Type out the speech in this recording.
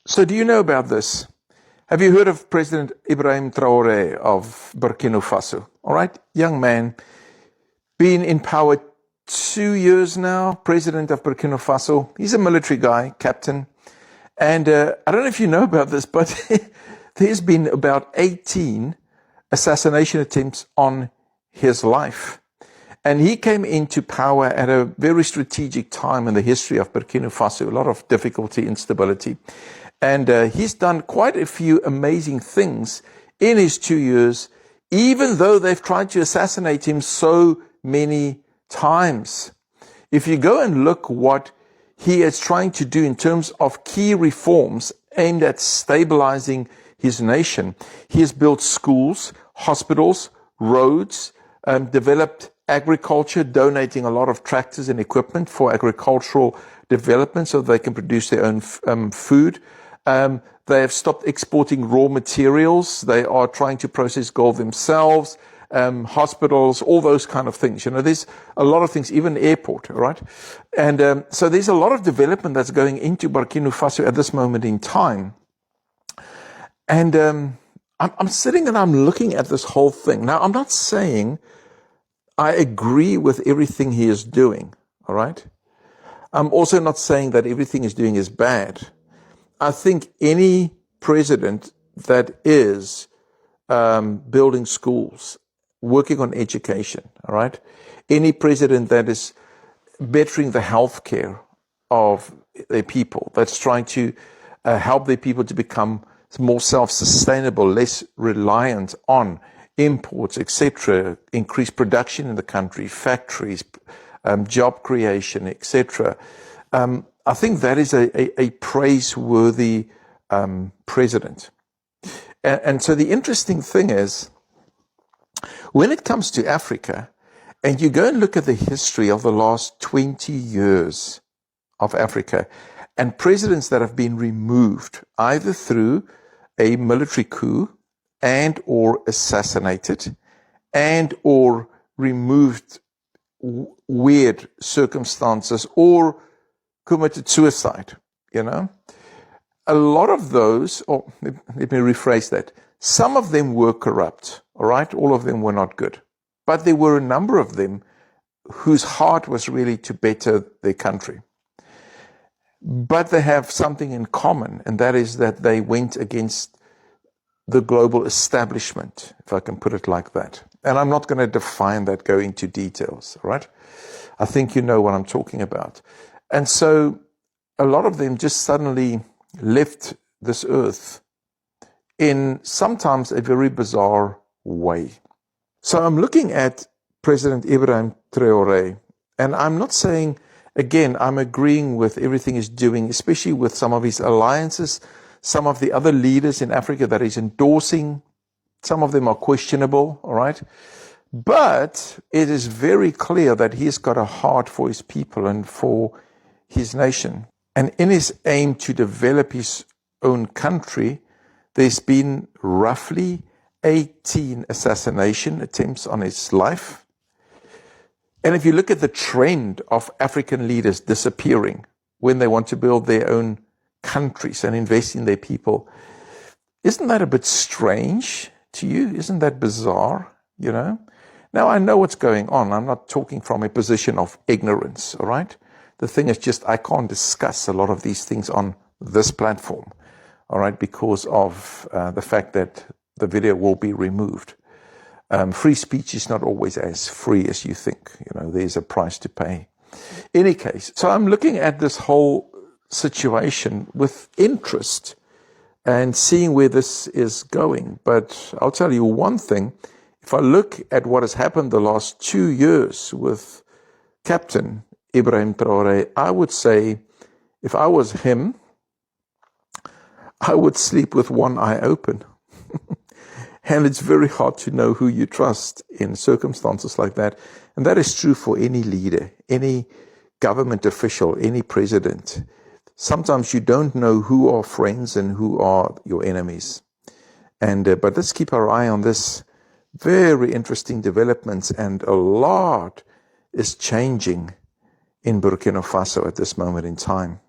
So do you know about this? Have you heard of President Ibrahim Traoré of Burkina Faso? All right, young man, been in power 2 years now, president of Burkina Faso. He's a military guy, captain. And I don't know if you know about this, but there's been about 18 assassination attempts on his life. And he came into power at a very strategic time in the history of Burkina Faso, a lot of difficulty, instability. And he's done quite a few amazing things in his 2 years, even though they've tried to assassinate him so many times. If you go and look what he is trying to do in terms of key reforms aimed at stabilizing his nation, he has built schools, hospitals, roads, developed agriculture, donating a lot of tractors and equipment for agricultural development so they can produce their own food. They have stopped exporting raw materials. They are trying to process gold themselves, hospitals, all those kind of things. You know, there's a lot of things, even airport, right? And so there's a lot of development that's going into Burkina Faso at this moment in time. And I'm sitting and I'm looking at this whole thing. Now, I'm not saying I agree with everything he is doing, all right? I'm also not saying that everything he's doing is bad. I think any president that is building schools, working on education, all right? Any president that is bettering the healthcare of their people, that's trying to help their people to become more self-sustainable, less reliant on imports, etc., increase production in the country, factories, job creation, etc. I think that is a praiseworthy president. And so the interesting thing is, when it comes to Africa, and you go and look at the history of the last 20 years of Africa, and presidents that have been removed either through a military coup and or assassinated and or removed weird circumstances or committed suicide, you know. A lot of those, or let me rephrase that, some of them were corrupt, all right? All of them were not good. But there were a number of them whose heart was really to better their country. But they have something in common, and that is that they went against the global establishment, if I can put it like that. And I'm not going to define that, go into details, right? I think you know what I'm talking about. And so a lot of them just suddenly left this earth in sometimes a very bizarre way. So I'm looking at President Ibrahim Traoré, and I'm not saying, again, I'm agreeing with everything he's doing, especially with some of his alliances, some of the other leaders in Africa that he's endorsing. Some of them are questionable, all right? But it is very clear that he's got a heart for his people and for his nation. And in his aim to develop his own country, there's been roughly 18 assassination attempts on his life. And if you look at the trend of African leaders disappearing when they want to build their own countries and invest in their people, isn't that a bit strange to you? Isn't that bizarre, you know? Now, I know what's going on. I'm not talking from a position of ignorance, all right? The thing is just I can't discuss a lot of these things on this platform, all right, because of the fact that the video will be removed. Free speech is not always as free as you think. You know, there's a price to pay. In any case, so I'm looking at this whole situation with interest and seeing where this is going. But I'll tell you one thing. If I look at what has happened the last 2 years with Captain Ibrahim Traoré, I would say if I was him, I would sleep with one eye open. And it's very hard to know who you trust in circumstances like that. And that is true for any leader, any government official, any president. Sometimes you don't know who are friends and who are your enemies. And but let's keep our eye on this. Very interesting developments, and a lot is changing in Burkina Faso at this moment in time.